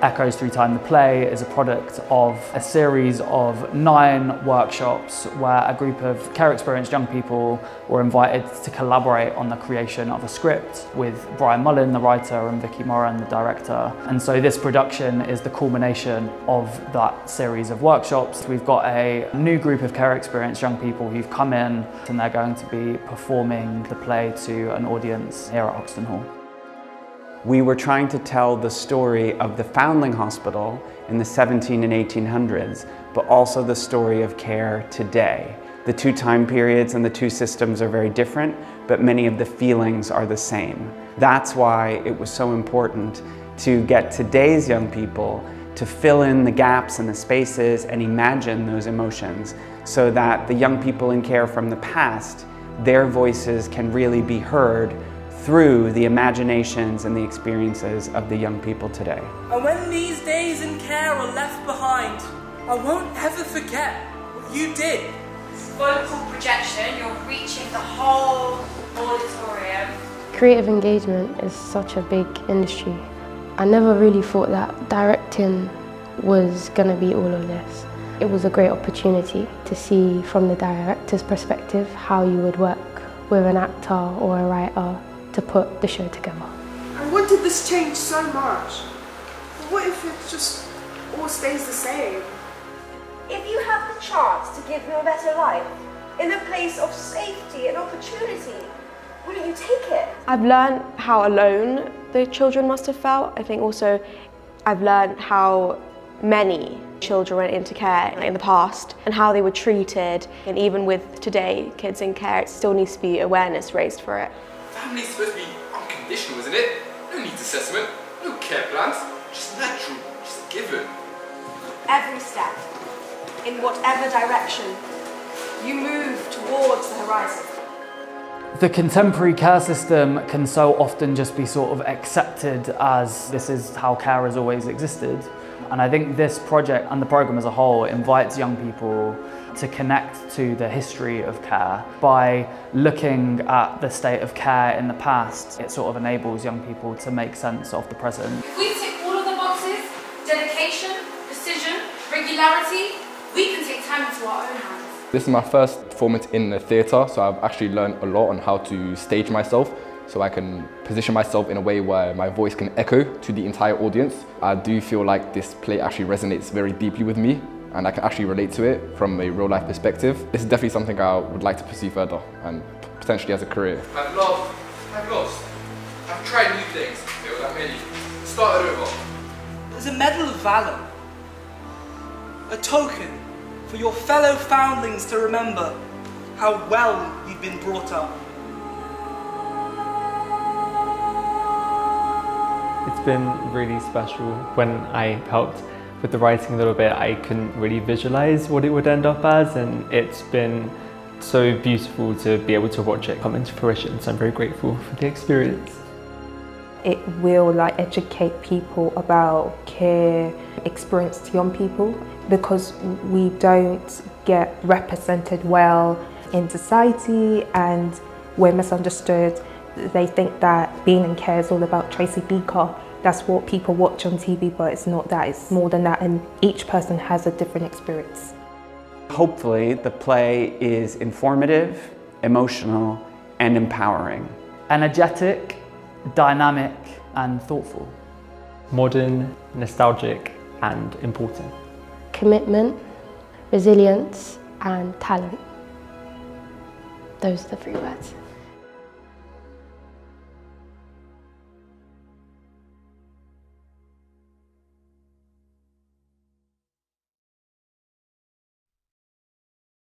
Echoes Through Time, the play, is a product of a series of 9 workshops where a group of care experienced young people were invited to collaborate on the creation of a script with Brian Mullen, the writer, and Vicky Moran, the director. And so this production is the culmination of that series of workshops. We've got a new group of care experienced young people who've come in, and they're going to be performing the play to an audience here at Hoxton Hall. We were trying to tell the story of the Foundling Hospital in the 1700s and 1800s, but also the story of care today. The 2 time periods and the 2 systems are very different, but many of the feelings are the same. That's why it was so important to get today's young people to fill in the gaps and the spaces and imagine those emotions, so that the young people in care from the past, their voices can really be heard through the imaginations and the experiences of the young people today. And when these days in care are left behind, I won't ever forget what you did. Vocal projection, you're reaching the whole auditorium. Creative engagement is such a big industry. I never really thought that directing was going to be all of this. It was a great opportunity to see from the director's perspective how you would work with an actor or a writer to put the show together. I wanted this change so much. But what if it just all stays the same? If you have the chance to give them a better life, in a place of safety and opportunity, wouldn't you take it? I've learned how alone the children must have felt. I think also I've learned how many children went into care in the past and how they were treated. And even with today, kids in care, it still needs to be awareness raised for it. Family's supposed to be unconditional, isn't it? No needs assessment, no care plans, just natural, just given. Every step, in whatever direction, you move towards the horizon. The contemporary care system can so often just be sort of accepted as this is how care has always existed. And I think this project and the programme as a whole invites young people to connect to the history of care. By looking at the state of care in the past, it sort of enables young people to make sense of the present. If we tick all of the boxes, dedication, precision, regularity, we can take time into our own hands. This is my first performance in the theatre, so I've actually learned a lot on how to stage myself, so I can position myself in a way where my voice can echo to the entire audience. I do feel like this play actually resonates very deeply with me, and I can actually relate to it from a real life perspective. This is definitely something I would like to pursue further, and potentially as a career. I've loved, I've lost, I've tried new things, there were that many, started over. There's a medal of valour, a token for your fellow foundlings to remember how well you've been brought up. It's been really special. When I helped with the writing a little bit, I couldn't really visualize what it would end up as, and it's been so beautiful to be able to watch it come into fruition, so I'm very grateful for the experience. It will educate people about care experienced young people, because we don't get represented well in society and we're misunderstood. They think that being in care is all about Tracy Beaker. That's what people watch on TV, but it's not that, it's more than that, and each person has a different experience. Hopefully the play is informative, emotional, and empowering. Energetic, dynamic, and thoughtful. Modern, nostalgic, and important. Commitment, resilience, and talent. Those are the 3 words.